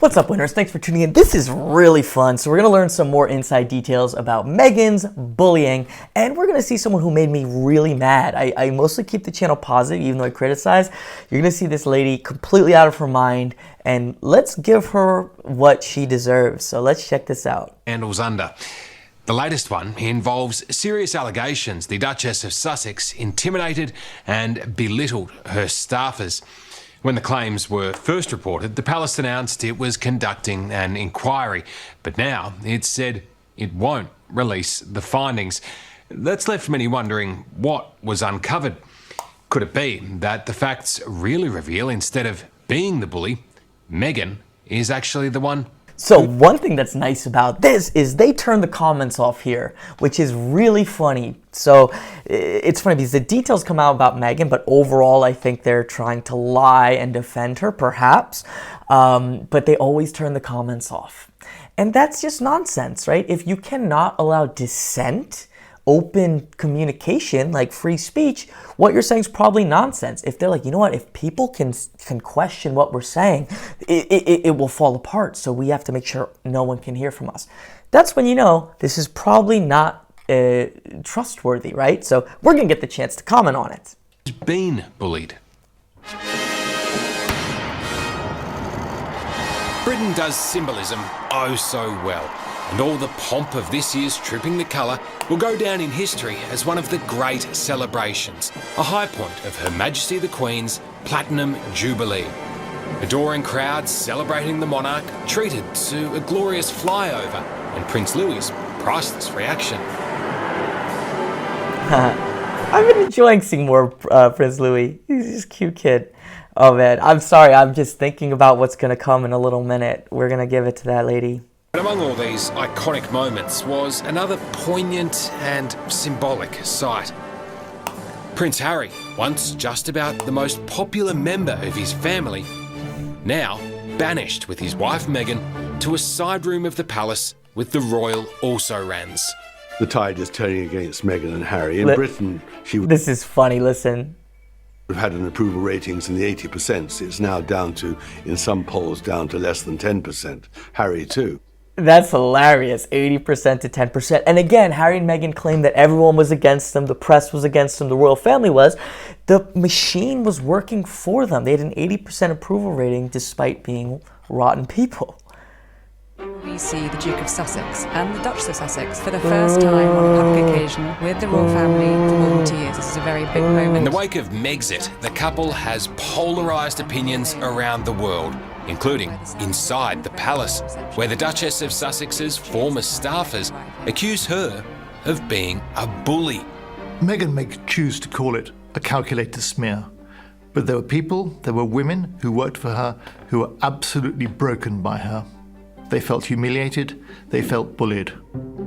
What's up, winners? Thanks for tuning in. This is really fun. So we're going to learn some more inside details about Meghan's bullying, and we're going to see someone who made me really mad. I mostly keep the channel positive, even though I criticize. You're going to see this lady completely out of her mind, and let's give her what she deserves. So let's check this out. Handles under. The latest one involves serious allegations the Duchess of Sussex intimidated and belittled her staffers. When the claims were first reported, the palace announced it was conducting an inquiry, but now it's said it won't release the findings. That's left many wondering what was uncovered. Could it be that the facts really reveal instead of being the bully, Meghan is actually the one? So one thing that's nice about this is they turn the comments off here, which is really funny. So it's funny because the details come out about Meghan, but overall I think they're trying to lie and defend her, perhaps. But they always turn the comments off. And that's just nonsense, right? If you cannot allow dissent, open communication, like free speech, what you're saying is probably nonsense. If they're like, you know what, if people can question what we're saying, it will fall apart. So we have to make sure no one can hear from us. That's when you know this is probably not trustworthy, right? So we're going to get the chance to comment on it. Been bullied. Britain does symbolism oh so well, and all the pomp of this year's Trooping the Colour will go down in history as one of the great celebrations, a high point of Her Majesty the Queen's Platinum Jubilee. Adoring crowds celebrating the monarch treated to a glorious flyover and Prince Louis's priceless reaction. I've been enjoying seeing more Prince Louis. He's just a cute kid. Oh man, I'm sorry, I'm just thinking about what's going to come in a little minute. We're going to give it to that lady. But among all these iconic moments was another poignant and symbolic sight. Prince Harry, once just about the most popular member of his family, now banished with his wife Meghan to a side room of the palace with the royal also-rans. The tide is turning against Meghan and Harry. In Britain, This is funny, listen. We've had an approval ratings in the 80%. It's now down to, in some polls, down to less than 10%. Harry too. That's hilarious, 80% to 10%. And again, Harry and Meghan claimed that everyone was against them, the press was against them, the royal family was. The machine was working for them. They had an 80% approval rating despite being rotten people. We see the Duke of Sussex and the Duchess of Sussex for the first time on a public occasion with the royal family for more than 2 years. This is a very big moment. In the wake of Megxit, the couple has polarised opinions around the world, including inside the palace, where the Duchess of Sussex's former staffers accuse her of being a bully. Meghan may choose to call it a calculated smear, but there were women who worked for her who were absolutely broken by her. They felt humiliated, they felt bullied.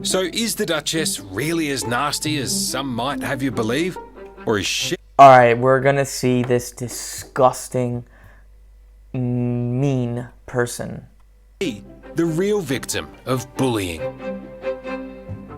So is the Duchess really as nasty as some might have you believe? Or is she? All right, we're going to see this disgusting, mean person. The real victim of bullying?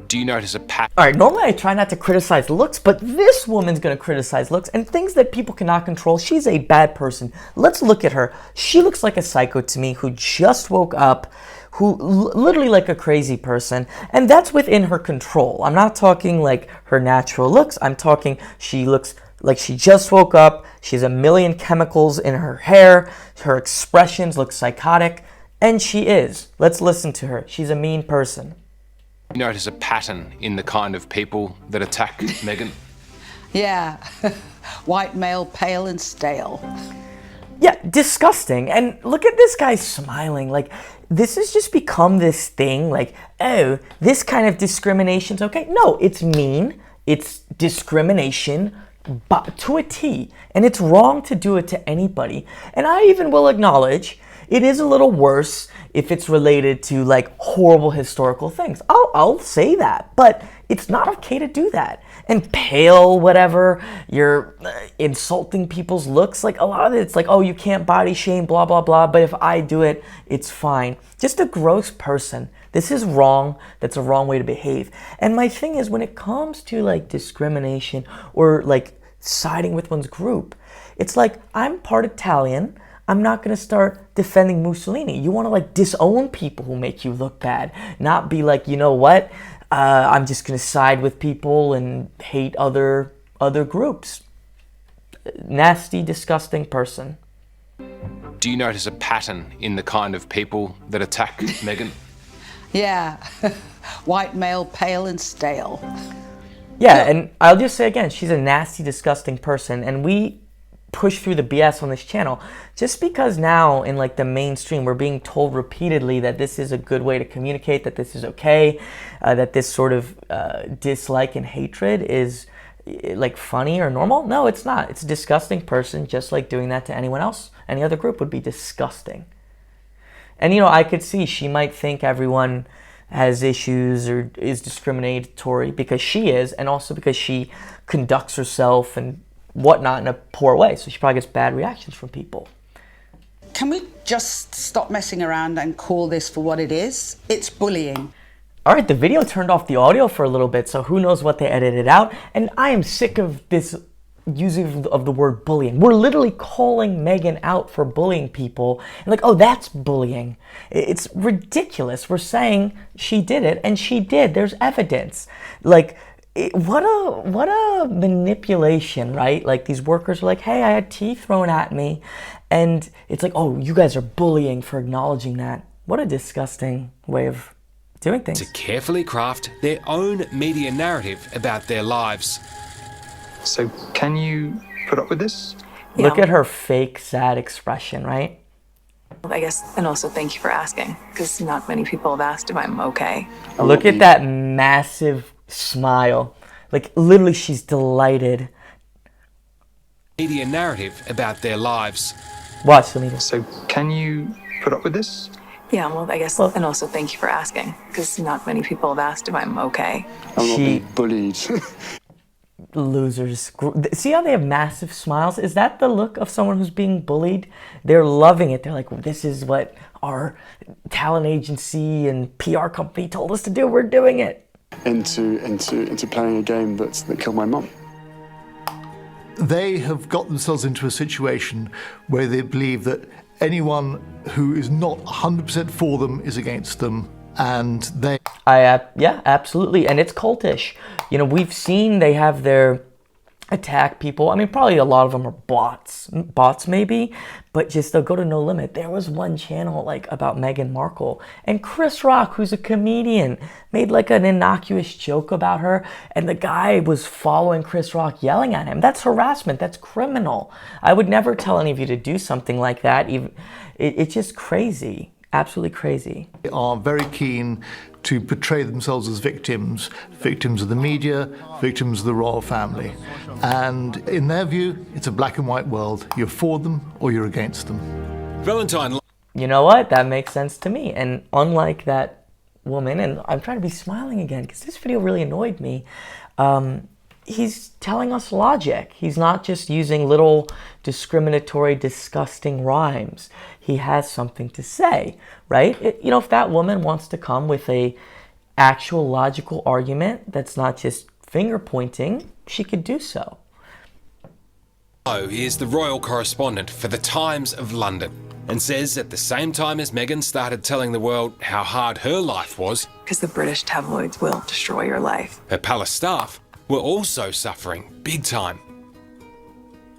Do you notice a pattern? All right, normally I try not to criticize looks, but this woman's going to criticize looks and things that people cannot control. She's a bad person. Let's look at her. She looks like a psycho to me who just woke up, who literally like a crazy person, and that's within her control. I'm not talking like her natural looks. I'm talking she looks like she just woke up. She has a million chemicals in her hair. Her expressions look psychotic, and she is. Let's listen to her. She's a mean person. You notice a pattern in the kind of people that attack Meghan? Yeah, white male, pale and stale. Yeah, disgusting. And look at this guy smiling. Like, this has just become this thing. Like, oh, this kind of discrimination's okay. No, it's mean. It's discrimination to a T. And it's wrong to do it to anybody. And I even will acknowledge it is a little worse if it's related to like horrible historical things. I'll say that, but it's not okay to do that. And pale, whatever, you're insulting people's looks. Like a lot of it's like, oh, you can't body shame, blah, blah, blah. But if I do it, it's fine. Just a gross person. This is wrong. That's a wrong way to behave. And my thing is when it comes to like discrimination or like siding with one's group, it's like I'm part Italian. I'm not going to start defending Mussolini. You want to like disown people who make you look bad, not be like, you know what, I'm just going to side with people and hate other groups. Nasty, disgusting person. Do you notice a pattern in the kind of people that attack Meghan? Yeah. White male, pale and stale. Yeah, and I'll just say again, she's a nasty, disgusting person, and we push through the BS on this channel just because now in like the mainstream we're being told repeatedly that this is a good way to communicate, that this is okay, that this sort of dislike and hatred is like funny or normal. No, it's not. It's a disgusting person, just like doing that to anyone else. Any other group would be disgusting. And you know, I could see she might think everyone has issues or is discriminatory because she is, and also because she conducts herself and whatnot in a poor way. So she probably gets bad reactions from people. Can we just stop messing around and call this for what it is? It's bullying. All right, the video turned off the audio for a little bit, so who knows what they edited out. And I am sick of this using of the word bullying. We're literally calling Meghan out for bullying people. And like, oh, that's bullying. It's ridiculous. We're saying she did it, and she did. There's evidence. Like, what a manipulation, right? Like, these workers are like, hey, I had tea thrown at me. And it's like, oh, you guys are bullying for acknowledging that. What a disgusting way of doing things. To carefully craft their own media narrative about their lives. So can you put up with this? Look at her fake sad expression, right? I guess, and also thank you for asking, because not many people have asked if I'm okay. Look at that massive smile. Like, literally, she's delighted. Media narrative about their lives. Watch, Selena. So can you put up with this? Yeah, well, I guess, and also thank you for asking, because not many people have asked if I'm okay. I'm not being bullied. Losers. See how they have massive smiles? Is that the look of someone who's being bullied? They're loving it. They're like, well, this is what our talent agency and PR company told us to do. We're doing it. into playing a game that killed my mum. They have got themselves into a situation where they believe that anyone who is not 100% for them is against them, and they... Yeah, absolutely, and it's cultish. You know, we've seen they have their attack people. I mean, probably a lot of them are bots maybe, but just they'll go to no limit. There was one channel like about Meghan Markle, and Chris Rock, who's a comedian, made like an innocuous joke about her, and the guy was following Chris Rock, yelling at him. That's harassment. That's criminal. I would never tell any of you to do something like that. Even it's just crazy. Absolutely crazy. They are very keen to portray themselves as victims of the media, victims of the royal family. And in their view, it's a black and white world. You're for them or you're against them. Valentine. You know what? That makes sense to me. And unlike that woman, and I'm trying to be smiling again because this video really annoyed me, he's telling us logic. He's not just using little discriminatory, disgusting rhymes. He has something to say, right? You know, if that woman wants to come with a actual logical argument that's not just finger pointing, she could do so. Is the royal correspondent for the Times of London and says at the same time as Meghan started telling the world how hard her life was, Because the British tabloids will destroy your life. her palace staff were also suffering big time.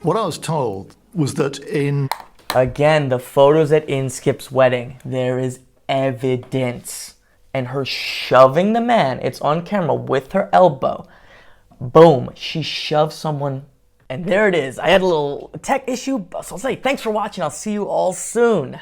What I was told was that in... Again, the photos at Inskip's wedding, there is evidence. And her shoving the man, it's on camera with her elbow. Boom, she shoved someone. And there it is. I had a little tech issue, so I'll say thanks for watching. I'll see you all soon.